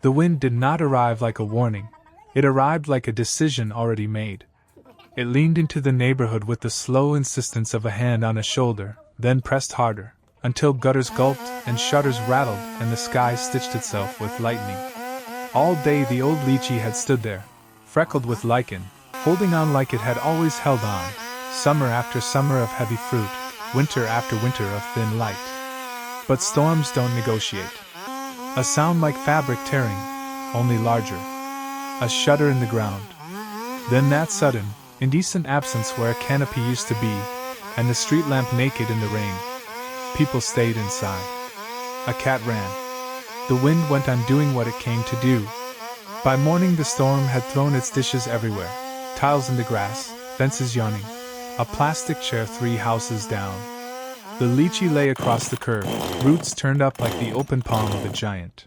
The wind did not arrive like a warning. It arrived like a decision already made. It leaned into the neighborhood with the slow insistence of a hand on a shoulder, then pressed harder, until gutters gulped and shutters rattled and the sky stitched itself with lightning. All day the old Litchi had stood there, freckled with lichen, holding on like it had always held on, summer after summer of heavy fruit, winter after winter of thin light. But storms don't negotiate. A sound like fabric tearing, only larger. A shudder in the ground. Then that sudden, indecent absence where a canopy used to be, and the street lamp naked in the rain. People stayed inside. A cat ran. The wind went on doing what it came to do. By morning the storm had thrown its dishes everywhere, tiles in the grass, fences yawning, a plastic chair 3 houses down. The Litchi lay across the curb, roots turned up like the open palm of a giant.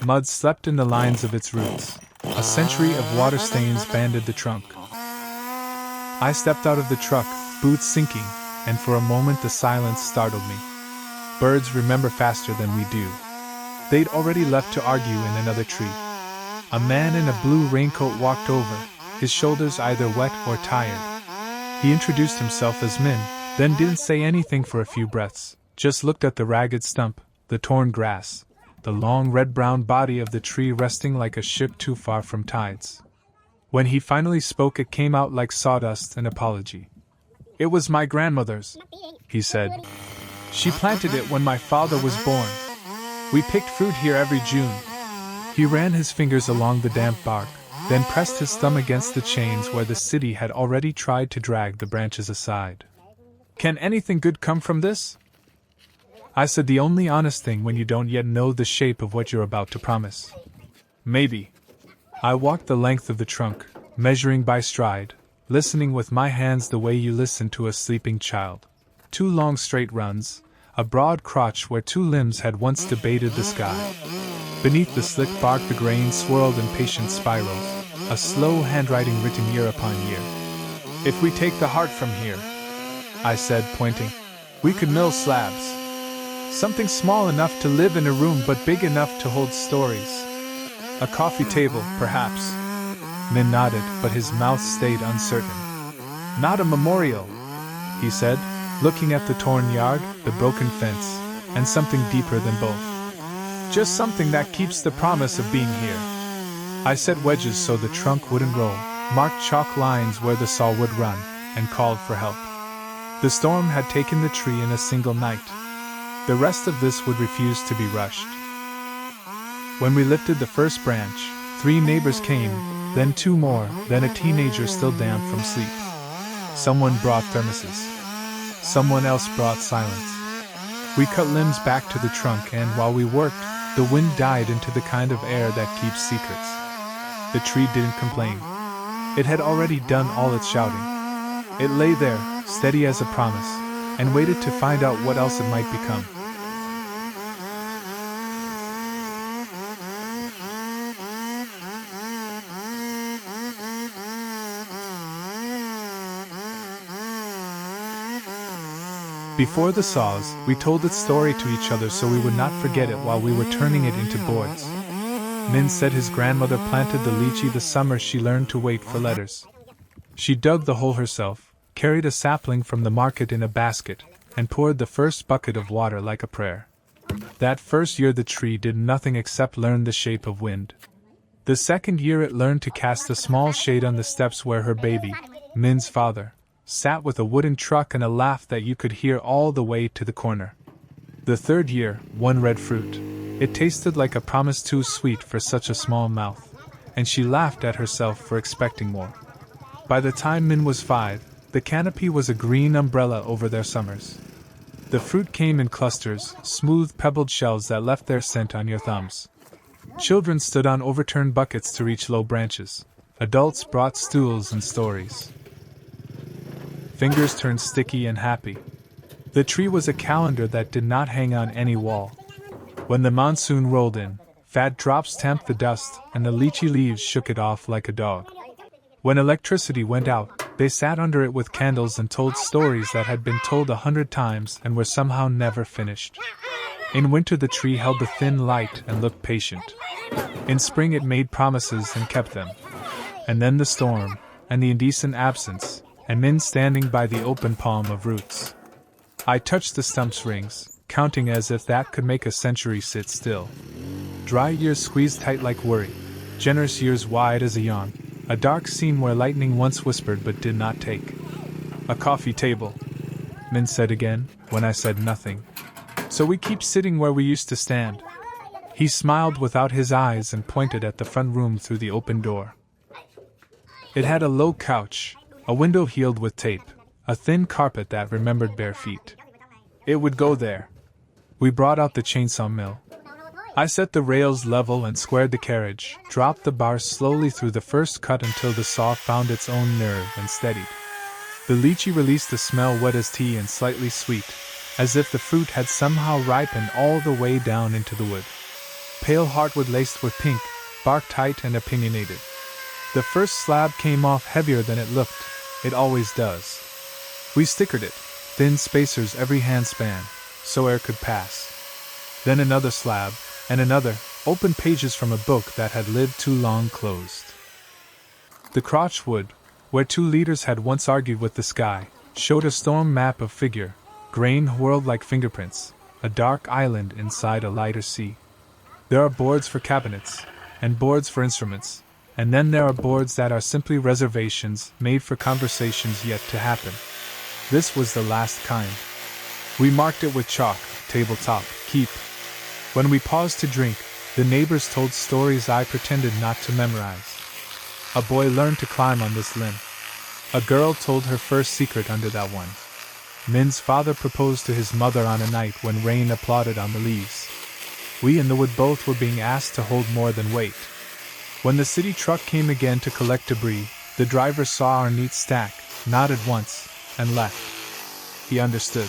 Mud slept in the lines of its roots. A century of water stains banded the trunk. I stepped out of the truck, boots sinking, and for a moment the silence startled me. Birds remember faster than we do. They'd already left to argue in another tree. A man in a blue raincoat walked over, his shoulders either wet or tired. He introduced himself as Min, then didn't say anything for a few breaths, just looked at the ragged stump, the torn grass, the long red-brown body of the tree resting like a ship too far from tides. When he finally spoke it came out like sawdust, an apology. "It was my grandmother's," he said. "She planted it when my father was born. We picked fruit here every June." He ran his fingers along the damp bark, then pressed his thumb against the chains where the city had already tried to drag the branches aside. "Can anything good come from this?" I said, "The only honest thing when you don't yet know the shape of what you're about to promise." "Maybe." I walked the length of the trunk, measuring by stride, listening with my hands the way you listen to a sleeping child. 2 long straight runs, a broad crotch where 2 limbs had once debated the sky. Beneath the slick bark the grain swirled in patient spirals, a slow handwriting written year upon year. "If we take the heart from here," I said, pointing, "we could mill slabs. Something small enough to live in a room but big enough to hold stories. A coffee table, perhaps." Min nodded, but his mouth stayed uncertain. "Not a memorial," he said, looking at the torn yard, the broken fence, and something deeper than both. "Just something that keeps the promise of being here." I set wedges so the trunk wouldn't roll, marked chalk lines where the saw would run, and called for help. The storm had taken the tree in a single night. The rest of this would refuse to be rushed. When we lifted the first branch, 3 neighbors came, then 2 more, then a teenager still damp from sleep. Someone brought thermoses. Someone else brought silence. We cut limbs back to the trunk, and while we worked, the wind died into the kind of air that keeps secrets. The tree didn't complain. It had already done all its shouting. It lay there, steady as a promise, and waited to find out what else it might become. Before the saws, we told its story to each other so we would not forget it while we were turning it into boards. Min said his grandmother planted the Litchi the summer she learned to wait for letters. She dug the hole herself, carried a sapling from the market in a basket, and poured the first bucket of water like a prayer. That first year the tree did nothing except learn the shape of wind. The second year it learned to cast a small shade on the steps where her baby, Min's father, sat with a wooden truck and a laugh that you could hear all the way to the corner. The third year, 1 red fruit. It tasted like a promise too sweet for such a small mouth, and she laughed at herself for expecting more. By the time Min was 5, the canopy was a green umbrella over their summers. The fruit came in clusters, smooth pebbled shells that left their scent on your thumbs. Children stood on overturned buckets to reach low branches. Adults brought stools and stories. Fingers turned sticky and happy. The tree was a calendar that did not hang on any wall. When the monsoon rolled in, fat drops tamped the dust, and the Litchi leaves shook it off like a dog. When electricity went out, they sat under it with candles and told stories that had been told 100 times and were somehow never finished. In winter the tree held the thin light and looked patient. In spring it made promises and kept them. And then the storm, and the indecent absence, and Min standing by the open palm of roots. I touched the stump's rings, counting as if that could make a century sit still. Dry years squeezed tight like worry, generous years wide as a yawn, a dark seam where lightning once whispered but did not take. A coffee table, Min said again, when I said nothing. So we keep sitting where we used to stand. He smiled without his eyes and pointed at the front room through the open door. It had a low couch, a window heeled with tape, a thin carpet that remembered bare feet. It would go there. We brought out the chainsaw mill. I set the rails level and squared the carriage, dropped the bars slowly through the first cut until the saw found its own nerve and steadied. The lychee released a smell wet as tea and slightly sweet, as if the fruit had somehow ripened all the way down into the wood. Pale heartwood laced with pink, bark tight and opinionated. The first slab came off heavier than it looked. It always does. We stickered it, thin spacers every handspan, so air could pass. Then another slab, and another, open pages from a book that had lived too long closed. The crotch wood, where 2 leaders had once argued with the sky, showed a storm map of figure, grain whirled like fingerprints, a dark island inside a lighter sea. There are boards for cabinets, and boards for instruments, and then there are boards that are simply reservations made for conversations yet to happen. This was the last kind. We marked it with chalk, tabletop, keep. When we paused to drink, the neighbors told stories I pretended not to memorize. A boy learned to climb on this limb. A girl told her first secret under that one. Min's father proposed to his mother on a night when rain applauded on the leaves. We in the wood both were being asked to hold more than weight. When the city truck came again to collect debris, the driver saw our neat stack, nodded once, and left. He understood.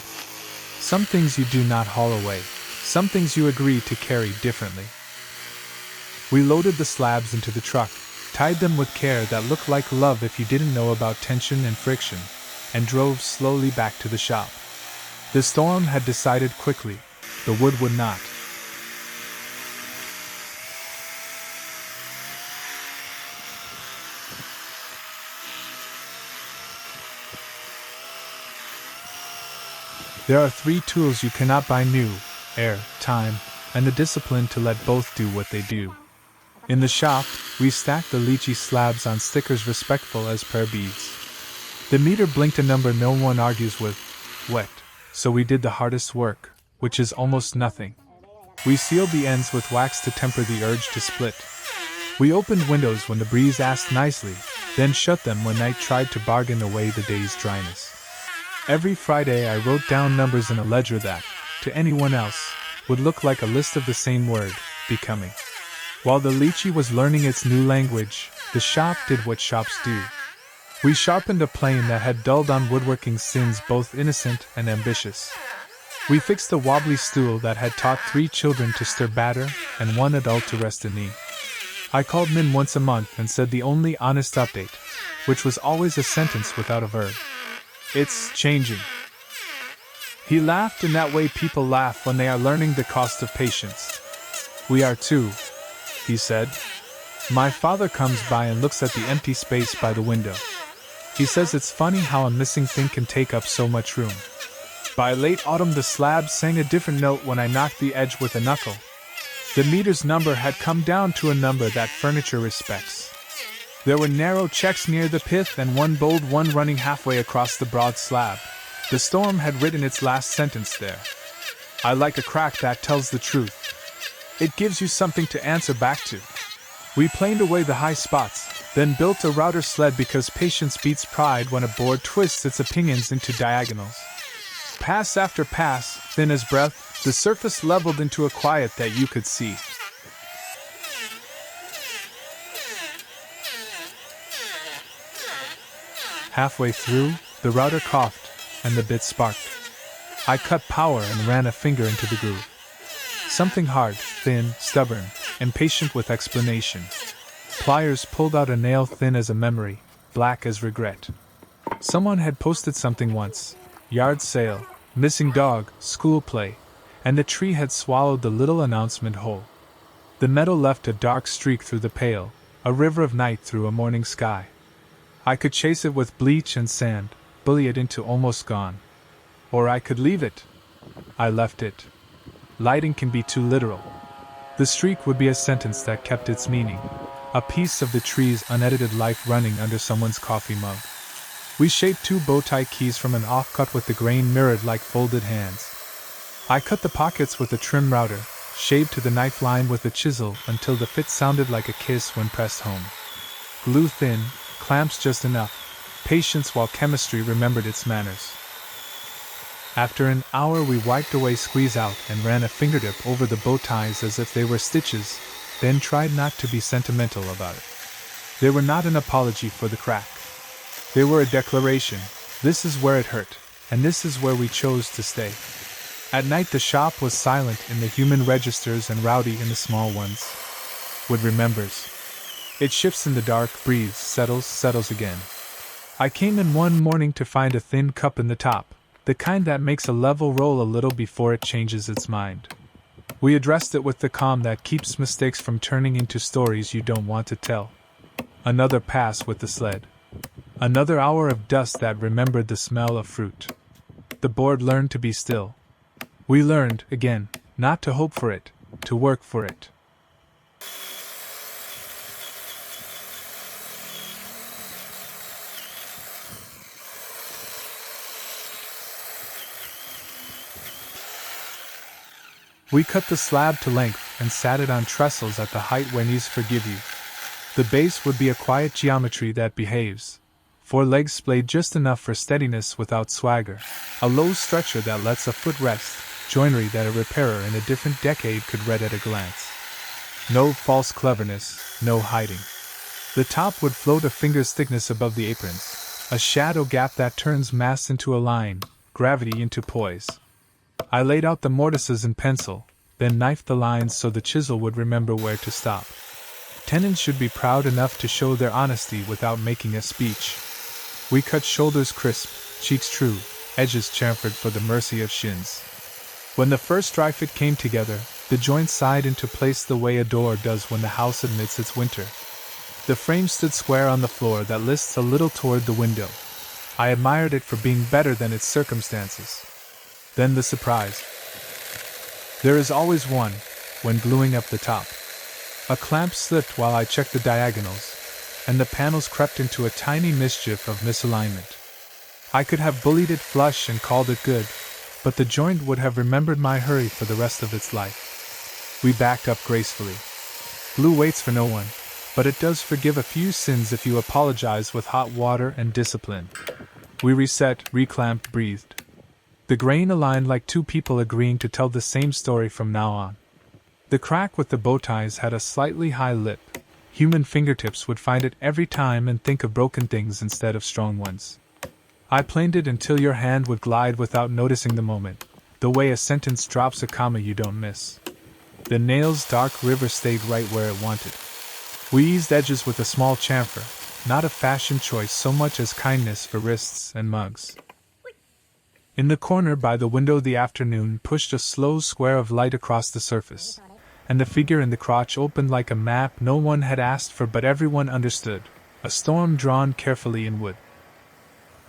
Some things you do not haul away, some things you agree to carry differently. We loaded the slabs into the truck, tied them with care that looked like love if you didn't know about tension and friction, and drove slowly back to the shop. The storm had decided quickly, the wood would not. There are 3 tools you cannot buy new: air, time, and the discipline to let both do what they do. In the shop, we stacked the lychee slabs on stickers respectful as prayer beads. The meter blinked a number no one argues with, wet, so we did the hardest work, which is almost nothing. We sealed the ends with wax to temper the urge to split. We opened windows when the breeze asked nicely, then shut them when night tried to bargain away the day's dryness. Every Friday I wrote down numbers in a ledger that, to anyone else, would look like a list of the same word, becoming. While the lychee was learning its new language, the shop did what shops do. We sharpened a plane that had dulled on woodworking sins both innocent and ambitious. We fixed a wobbly stool that had taught 3 children to stir batter and 1 adult to rest a knee. I called Min once a month and said the only honest update, which was always a sentence without a verb. It's changing. He laughed in that way people laugh when they are learning the cost of patience. We are too, he said. My father comes by and looks at the empty space by the window. He says it's funny how a missing thing can take up so much room. By late autumn the slab sang a different note when I knocked the edge with a knuckle. The meter's number had come down to a number that furniture respects. There were narrow checks near the pith and 1 bold one running halfway across the broad slab. The storm had written its last sentence there. I like a crack that tells the truth. It gives you something to answer back to. We planed away the high spots, then built a router sled because patience beats pride when a board twists its opinions into diagonals. Pass after pass, thin as breath, the surface leveled into a quiet that you could see. Halfway through, the router coughed, and the bit sparked. I cut power and ran a finger into the groove. Something hard, thin, stubborn, impatient with explanation. Pliers pulled out a nail thin as a memory, black as regret. Someone had posted something once: yard sale, missing dog, school play, and the tree had swallowed the little announcement whole. The metal left a dark streak through the pale, a river of night through a morning sky. I could chase it with bleach and sand, bully it into almost gone. Or I could leave it. I left it. Lighting can be too literal. The streak would be a sentence that kept its meaning, a piece of the tree's unedited life running under someone's coffee mug. We shaped 2 bow tie keys from an offcut with the grain mirrored like folded hands. I cut the pockets with a trim router, shaved to the knife line with a chisel until the fit sounded like a kiss when pressed home. Glue thin, clamps just enough, patience while chemistry remembered its manners. After an hour we wiped away squeeze out and ran a fingertip over the bow ties as if they were stitches, then tried not to be sentimental about it. They were not an apology for the crack. They were a declaration: this is where it hurt, and this is where we chose to stay. At night the shop was silent in the human registers and rowdy in the small ones. Wood remembers. It shifts in the dark, breathes, settles again. I came in one morning to find a thin cup in the top, the kind that makes a level roll a little before it changes its mind. We addressed it with the calm that keeps mistakes from turning into stories you don't want to tell. Another pass with the sled. Another hour of dust that remembered the smell of fruit. The board learned to be still. We learned, again, not to hope for it, to work for it. We cut the slab to length and sat it on trestles at the height where knees forgive you. The base would be a quiet geometry that behaves. 4 legs splayed just enough for steadiness without swagger. A low stretcher that lets a foot rest. Joinery that a repairer in a different decade could read at a glance. No false cleverness, no hiding. The top would float a finger's thickness above the aprons. A shadow gap that turns mass into a line, gravity into poise. I laid out the mortises in pencil, then knifed the lines so the chisel would remember where to stop. Tenants should be proud enough to show their honesty without making a speech. We cut shoulders crisp, cheeks true, edges chamfered for the mercy of shins. When the first dry fit came together, the joints sighed into place the way a door does when the house admits its winter. The frame stood square on the floor that lists a little toward the window. I admired it for being better than its circumstances. Then the surprise. There is always one, when gluing up the top. A clamp slipped while I checked the diagonals, and the panels crept into a tiny mischief of misalignment. I could have bullied it flush and called it good, but the joint would have remembered my hurry for the rest of its life. We backed up gracefully. Glue waits for no one, but it does forgive a few sins if you apologize with hot water and discipline. We reset, reclamped, breathed. The grain aligned like 2 people agreeing to tell the same story from now on. The crack with the bow ties had a slightly high lip. Human fingertips would find it every time and think of broken things instead of strong ones. I planed it until your hand would glide without noticing the moment, the way a sentence drops a comma you don't miss. The nail's dark river stayed right where it wanted. We eased edges with a small chamfer, not a fashion choice so much as kindness for wrists and mugs. In the corner by the window the afternoon pushed a slow square of light across the surface, and the figure in the crotch opened like a map no one had asked for but everyone understood, a storm drawn carefully in wood.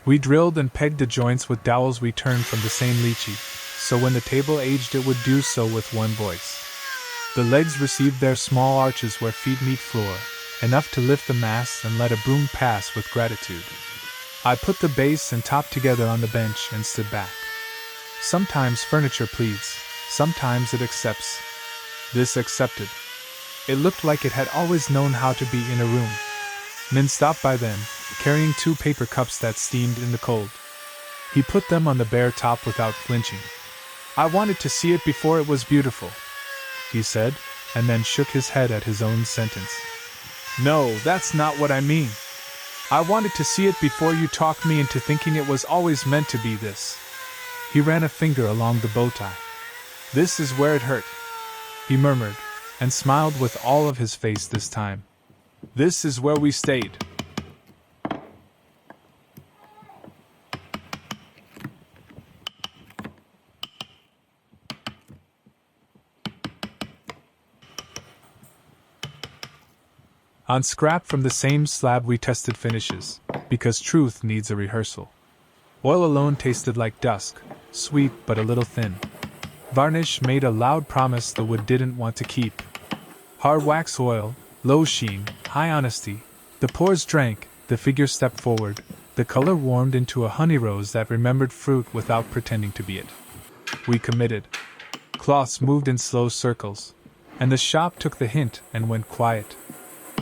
We drilled and pegged the joints with dowels we turned from the same Litchi, so when the table aged it would do so with one voice. The legs received their small arches where feet meet floor, enough to lift the mass and let a broom pass with gratitude. I put the base and top together on the bench and stood back. Sometimes furniture pleads, sometimes it accepts. This accepted. It looked like it had always known how to be in a room. Min stopped by then, carrying 2 paper cups that steamed in the cold. He put them on the bare top without flinching. "I wanted to see it before it was beautiful," he said, and then shook his head at his own sentence. "No, that's not what I mean. I wanted to see it before you talked me into thinking it was always meant to be this." He ran a finger along the bow tie. "This is where it hurt," he murmured, and smiled with all of his face this time. "This is where we stayed." On scrap from the same slab we tested finishes, because truth needs a rehearsal. Oil alone tasted like dusk, sweet but a little thin. Varnish made a loud promise the wood didn't want to keep. Hard wax oil, low sheen, high honesty. The pores drank, the figure stepped forward, the color warmed into a honey rose that remembered fruit without pretending to be it. We committed. Cloths moved in slow circles, and the shop took the hint and went quiet.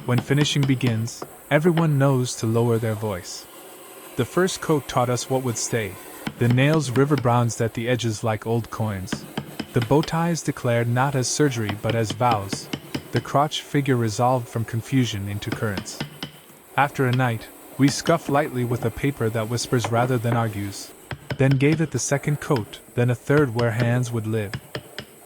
When finishing begins, everyone knows to lower their voice. The first coat taught us what would stay. The nails river bronzed at the edges like old coins. The bow ties declared not as surgery but as vows. The crotch figure resolved from confusion into currents. After a night, we scuffed lightly with a paper that whispers rather than argues, then gave it the second coat, then a third where hands would live.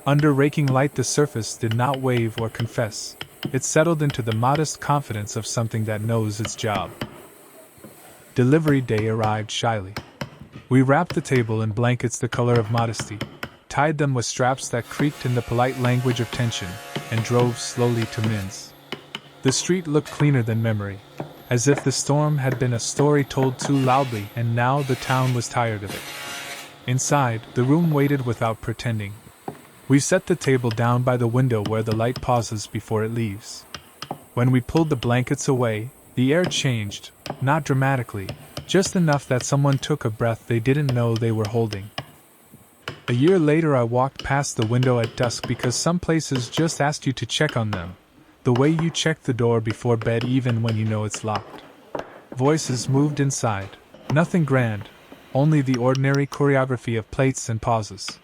Under raking light the surface did not wave or confess. It settled into the modest confidence of something that knows its job. Delivery day arrived shyly. We wrapped the table in blankets the color of modesty, tied them with straps that creaked in the polite language of tension, and drove slowly to Min's. The street looked cleaner than memory, as if the storm had been a story told too loudly and now the town was tired of it. Inside, the room waited without pretending. We set the table down by the window where the light pauses before it leaves. When we pulled the blankets away, the air changed, not dramatically, just enough that someone took a breath they didn't know they were holding. A year later I walked past the window at dusk because some places just asked you to check on them, the way you check the door before bed even when you know it's locked. Voices moved inside, nothing grand, only the ordinary choreography of plates and pauses.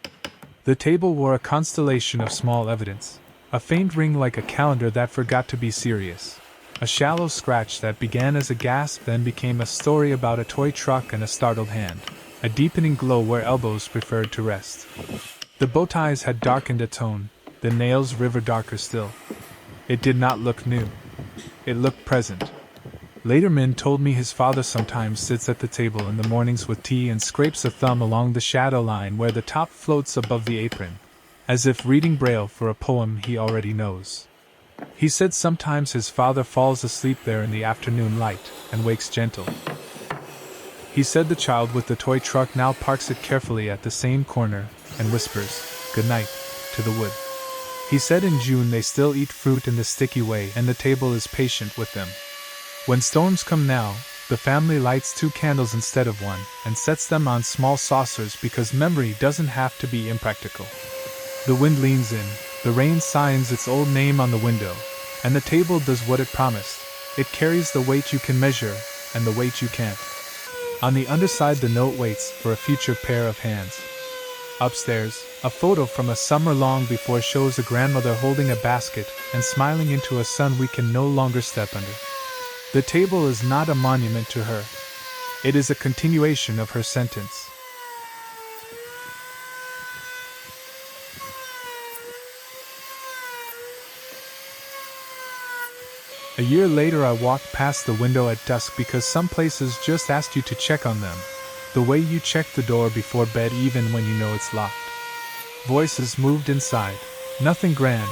The table wore a constellation of small evidence, a faint ring like a calendar that forgot to be serious, a shallow scratch that began as a gasp then became a story about a toy truck and a startled hand, a deepening glow where elbows preferred to rest. The bow ties had darkened a tone, the nails river darker still. It did not look new. It looked present. Later Min told me his father sometimes sits at the table in the mornings with tea and scrapes a thumb along the shadow line where the top floats above the apron, as if reading Braille for a poem he already knows. He said sometimes his father falls asleep there in the afternoon light and wakes gentle. He said the child with the toy truck now parks it carefully at the same corner and whispers, "Good night," to the wood. He said in June they still eat fruit in the sticky way and the table is patient with them. When storms come now, the family lights 2 candles instead of 1 and sets them on small saucers because memory doesn't have to be impractical. The wind leans in, the rain signs its old name on the window, and the table does what it promised. It carries the weight you can measure and the weight you can't. On the underside the note waits for a future pair of hands. Upstairs, a photo from a summer long before shows a grandmother holding a basket and smiling into a sun we can no longer step under. The table is not a monument to her. It is a continuation of her sentence. A year later I walked past the window at dusk because some places just asked you to check on them, the way you check the door before bed even when you know it's locked. Voices moved inside, nothing grand,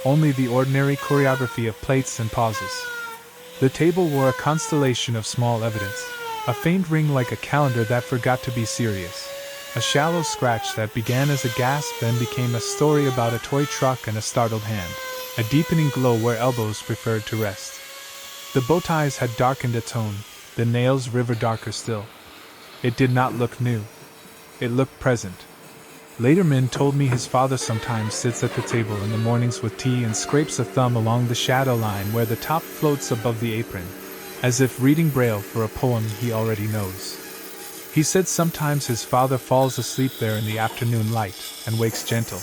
only the ordinary choreography of plates and pauses. The table wore a constellation of small evidence, a faint ring like a calendar that forgot to be serious, a shallow scratch that began as a gasp then became a story about a toy truck and a startled hand, a deepening glow where elbows preferred to rest. The bow ties had darkened a tone, the nails river darker still. It did not look new. It looked present. Later Min told me his father sometimes sits at the table in the mornings with tea and scrapes a thumb along the shadow line where the top floats above the apron, as if reading Braille for a poem he already knows. He said sometimes his father falls asleep there in the afternoon light and wakes gentle.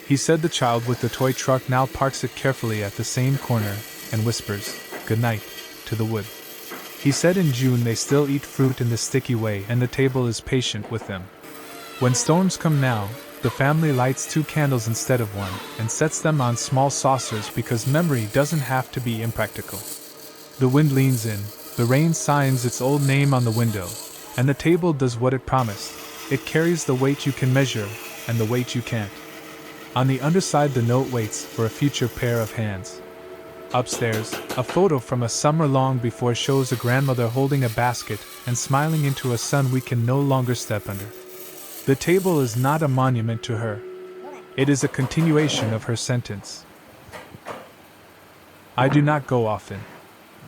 He said the child with the toy truck now parks it carefully at the same corner and whispers, "Good night," to the wood. He said in June they still eat fruit in the sticky way and the table is patient with them. When storms come now, the family lights 2 candles instead of 1 and sets them on small saucers because memory doesn't have to be impractical. The wind leans in, the rain signs its old name on the window, and the table does what it promised. It carries the weight you can measure and the weight you can't. On the underside the note waits for a future pair of hands. Upstairs, a photo from a summer long before shows a grandmother holding a basket and smiling into a sun we can no longer step under. The table is not a monument to her. It is a continuation of her sentence. I do not go often.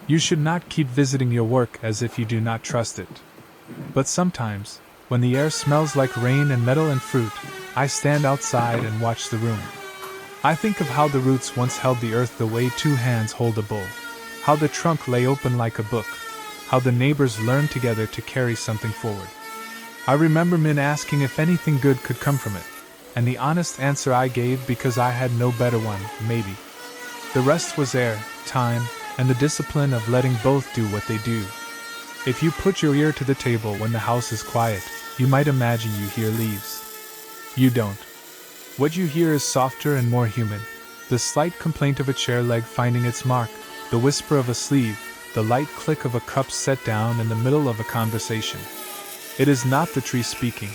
You should not keep visiting your work as if you do not trust it. But sometimes, when the air smells like rain and metal and fruit, I stand outside and watch the room. I think of how the roots once held the earth the way two hands hold a bowl, how the trunk lay open like a book, how the neighbors learned together to carry something forward. I remember Min asking if anything good could come from it, and the honest answer I gave because I had no better one, maybe. The rest was air, time, and the discipline of letting both do what they do. If you put your ear to the table when the house is quiet, you might imagine you hear leaves. You don't. What you hear is softer and more human. The slight complaint of a chair leg finding its mark, the whisper of a sleeve, the light click of a cup set down in the middle of a conversation. It is not the tree speaking.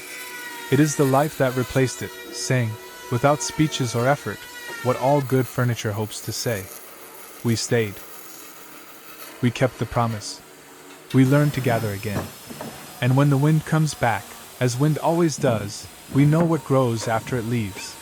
It is the life that replaced it, saying, without speeches or effort, what all good furniture hopes to say. We stayed. We kept the promise. We learned to gather again. And when the wind comes back, as wind always does, we know what grows after it leaves.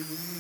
you.